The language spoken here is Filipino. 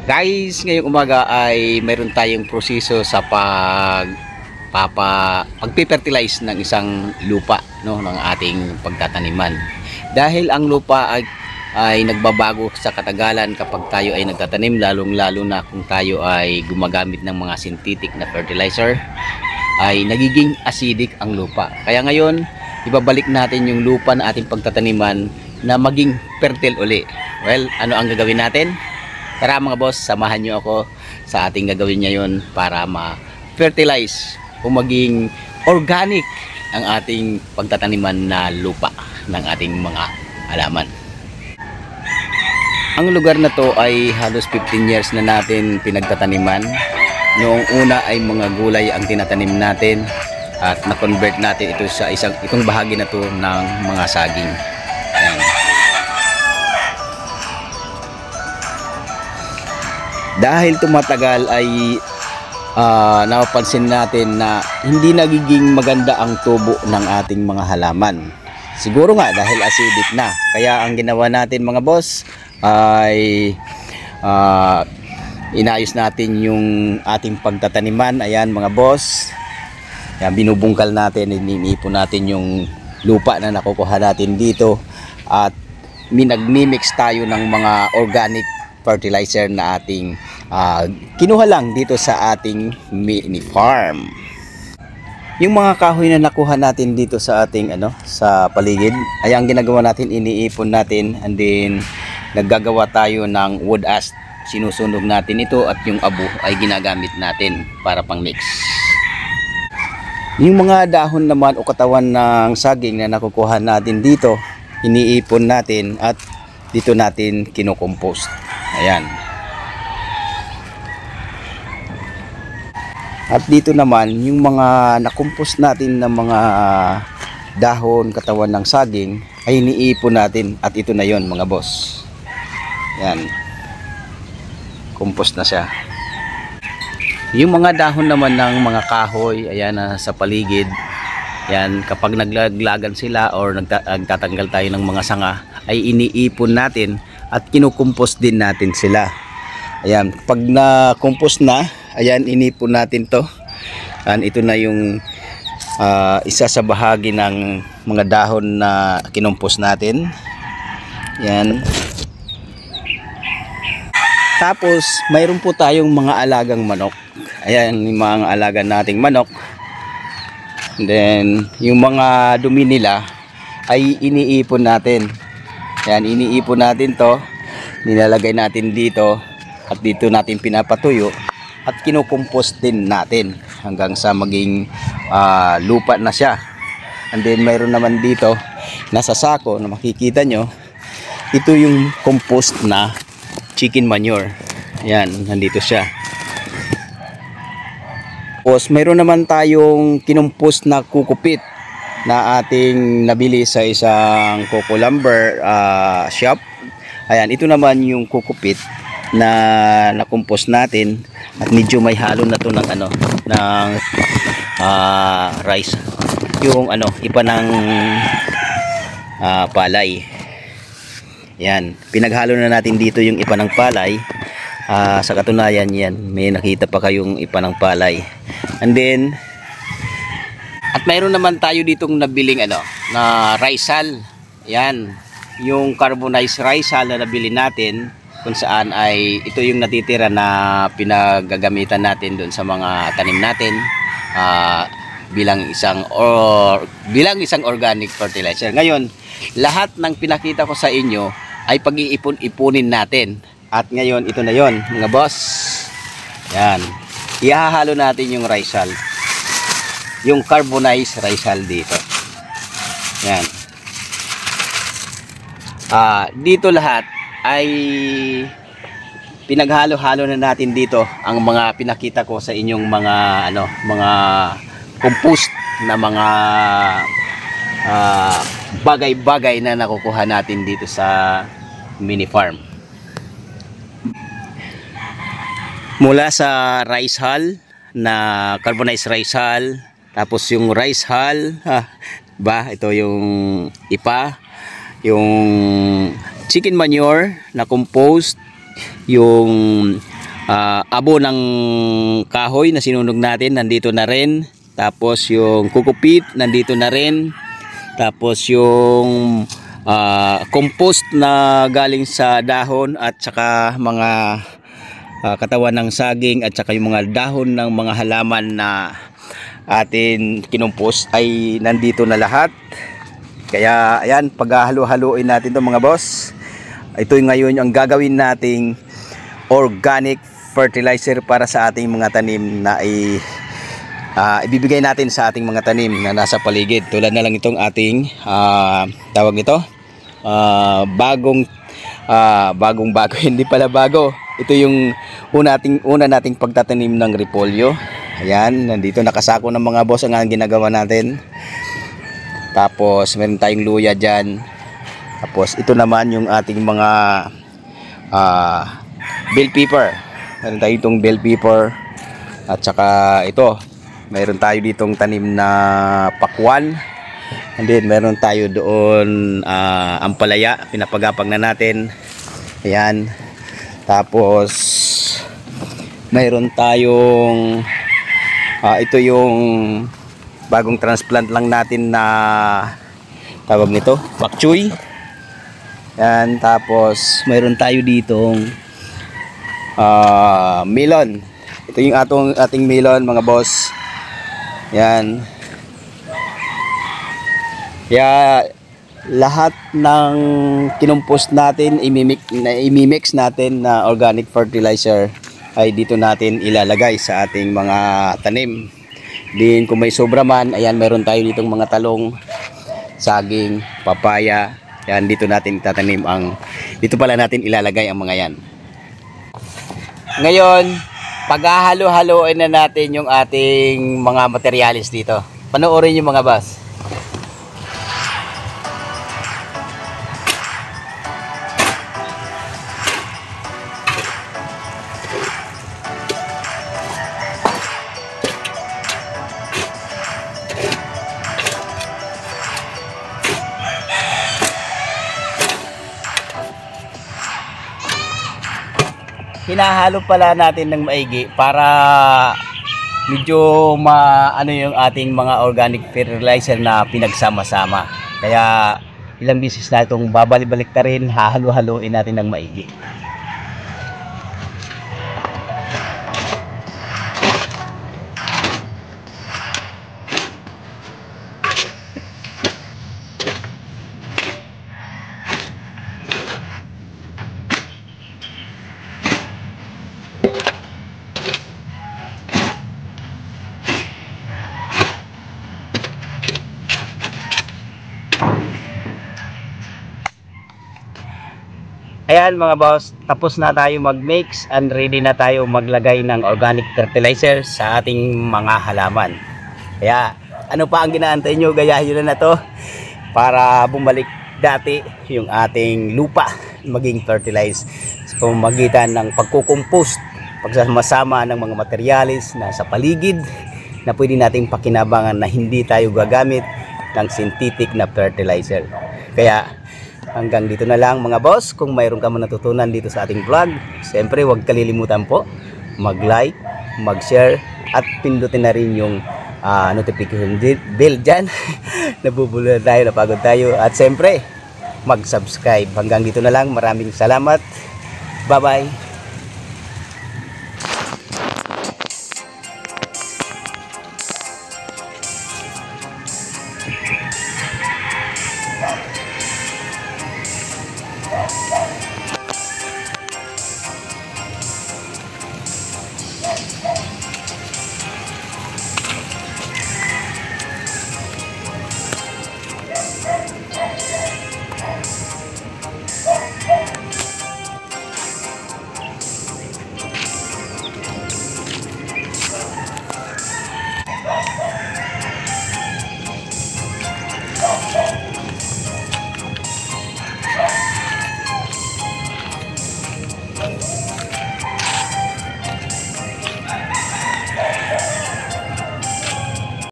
Guys, ngayong umaga ay mayroon tayong proseso sa pagpe-fertilize ng isang lupa, no, ng ating pagtataniman. Dahil ang lupa ay nagbabago sa katagalan kapag tayo ay nagtatanim, lalong-lalo na kung tayo ay gumagamit ng mga synthetic na fertilizer, ay nagiging acidic ang lupa. Kaya ngayon, ibabalik natin yung lupa na ating pagtataniman na maging fertile uli. Well, ano ang gagawin natin? Tara mga boss, samahan nyo ako sa ating gagawin ngayon para ma-fertilize o maging organic ang ating pagtataniman na lupa ng ating mga halaman. Ang lugar na to ay halos 15 years na natin pinagtataniman. Noong una ay mga gulay ang tinatanim natin at na-convert natin ito sa itong bahagi na to ng mga saging. Ayan. Dahil tumatagal ay napapansin natin na hindi nagiging maganda ang tubo ng ating mga halaman. Siguro nga dahil acidic na. Kaya ang ginawa natin mga boss ay inayos natin yung ating pagtataniman. Ayan mga boss. Ayan, binubungkal natin, ininipon natin yung lupa na nakukuha natin dito. At nagmi-mix tayo ng mga organic fertilizer na ating kinuha lang dito sa ating mini farm. Yung mga kahoy na nakuha natin dito sa ating sa paligid, ay ang ginagawa natin, iniipon natin and then naggagawa tayo ng wood ash. Sinusunog natin ito at yung abo ay ginagamit natin para pang mix. Yung mga dahon naman o katawan ng saging na nakukuha natin dito, iniipon natin at dito natin kinokompost. Ayan. At dito naman yung mga nakompost natin na mga dahon, katawan ng saging ay iniipon natin at ito na yon mga boss. Ayan. Compost na siya. Yung mga dahon naman ng mga kahoy, ayan na sa paligid. Yan, kapag naglaglagan sila or nagtatanggal tayo ng mga sanga, ay iniipon natin at kinukumpos din natin sila. Ayan, pag na-compose na, ayan, inipon natin to. And ito na yung isa sa bahagi ng mga dahon na kinumpos natin. Ayan. Tapos, mayroon po tayong mga alagang manok. Ayan, yung mga alaga nating manok. And then, yung mga dumi nila ay iniipon natin. Ayan, iniipon natin to, nilalagay natin dito at dito natin pinapatuyo at kinukompost din natin hanggang sa maging lupa na siya. And then mayroon naman dito nasa sako na makikita nyo, ito yung compost na chicken manure. Ayan, nandito siya. Tapos mayroon naman tayong kinumpos na kukupit na ating nabili sa isang coco lumber shop. Ayan, ito naman yung kukupit na nakumpos natin at medyo may halo na to ng rice, yung ipa ng palay. Yan, pinaghalo na natin dito yung ipa ng palay. Sa katunayan yan, may nakita pa kayong ipa ng palay. And then at mayroon naman tayo ditong nabiling na rice hull. Yan, yung carbonized rice hull na nabili natin, kung saan ay ito yung natitira na pinagagamitan natin doon sa mga tanim natin bilang isang organic fertilizer. Ngayon, lahat ng pinakita ko sa inyo ay pag-iipon-ipunin natin. At ngayon, ito na yon mga boss. Yan, ihahalo natin yung rice hull, yung carbonized rice hull dito. Yan. Dito lahat ay pinaghalo-halo na natin dito ang mga pinakita ko sa inyong mga compost na mga bagay-bagay na nakukuha natin dito sa mini farm. Mula sa rice hull na carbonized rice hull, tapos yung rice hull, ito yung ipa, yung chicken manure na compost, yung abo ng kahoy na sinunog natin, nandito na rin. Tapos yung kukupit, nandito na rin. Tapos yung compost na galing sa dahon at saka mga katawan ng saging at saka yung mga dahon ng mga halaman na atin kinumpos ay nandito na lahat. Kaya ayan, paghahalo-haluin natin to mga boss. Ito yung ngayon ang gagawin nating organic fertilizer para sa ating mga tanim na ibibigay natin sa ating mga tanim na nasa paligid. Tulad na lang itong ating tawag nito bagong bago, hindi pala bago. Ito yung una nating pagtatanim ng repolyo. Ayan, nandito nakasako ng mga boss ang ginagawa natin. Tapos meron tayong luya dyan. Tapos ito naman yung ating mga bell pepper. Meron tayo itong bell pepper. At saka ito, meron tayo ditong tanim na pakwan. And then meron tayo doon ampalaya, pinapagapag na natin. Ayan. Tapos mayroon tayong ito yung bagong transplant lang natin na tawag nito, pak choy. Yan, tapos mayroon tayo ditong melon. Ito yung ating melon mga boss. Yan. Kaya lahat ng kinumpos natin, imimix natin na organic fertilizer ay dito natin ilalagay sa ating mga tanim. Din kung may sobra man, ayan, meron tayo ditong mga talong, saging, papaya. Yan, dito natin itatanim dito pala natin ilalagay ang mga yan. Ngayon, paghahalo-haloin na natin yung ating mga materialis dito. Panoorin yung mga boss. Hinahalo pala natin ng maigi para medyo ano yung ating mga organic fertilizer na pinagsama-sama. Kaya ilang beses na itong babalik-balik na rin, hahalo-haloin natin ng maigi. Ayan mga boss, tapos na tayo mag-mix and ready na tayo maglagay ng organic fertilizer sa ating mga halaman. Kaya ano pa ang ginaantay nyo, gayahin nyo na to para bumalik dati yung ating lupa maging fertilized sa pamamagitan ng pagkukompost, pagsama-sama ng mga materialis na sa paligid na pwede nating pakinabangan na hindi tayo gagamit ng synthetic na fertilizer. Kaya hanggang dito na lang mga boss. Kung mayroon ka man natutunan dito sa ating vlog, siyempre huwag kalilimutan po mag-like, mag-share at pindutin na rin yung notification bell dyan. Nabubula tayo, napagod tayo. At siyempre mag-subscribe. Hanggang dito na lang. Maraming salamat. Bye bye.